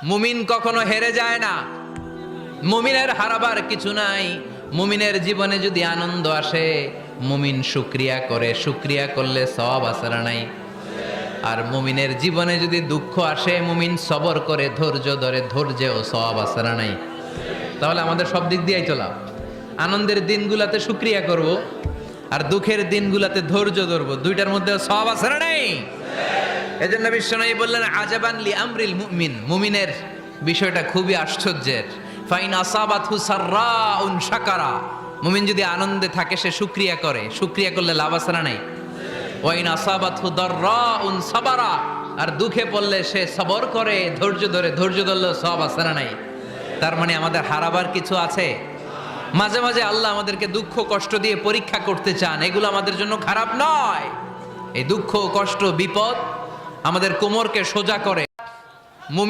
মুমিন কখনো হেরে যায় না। মুমিনের হারাবার কিছু নাই। মুমিনের জীবনে যদি আনন্দ আসে, মুমিন শুকরিয়া করে, শুকরিয়া করলে সওয়াব আছে না নাই? আর মুমিনের জীবনে যদি দুঃখ আসে, মুমিন সবর করে, ধৈর্য ধরে, ধৈর্যেও সওয়াব আছে না নাই? তাহলে আমাদের সব দিক দিয়েই তো লাভ। আনন্দের দিনগুলাতে শুকরিয়া করব, আর দুঃখের দিনগুলাতে ধৈর্য ধরবো, দুইটার মধ্যে সওয়াব আছে না নাই? এজন্য বিশ্বনবী বললেন, আজাবান লি আমরিল মুমিন, মুমিনের বিষয়টা খুবই আশ্চর্যের। ফাইন আসাবাতহু সাররাউন শাকারা, মুমিন যদি আনন্দে থাকে সে শুকরিয়া করে, শুকরিয়া করলে লাভ আছে না নাই? ওয়াইন আসাবাতহু দাররাউন সাবারা, আর দুঃখে পড়লে সে সবর করে, ধৈর্য ধরে, ধৈর্য ধরলে সওয়াব আছে না নাই? তার মানে আমাদের হারাবার কিছু আছে। মাঝে মাঝে আল্লাহ আমাদেরকে দুঃখ কষ্ট দিয়ে পরীক্ষা করতে চান, এগুলো আমাদের জন্য খারাপ নয়। এই দুঃখ কষ্ট বিপদ আমাদের কোমরকে সোজা করে। মুমিন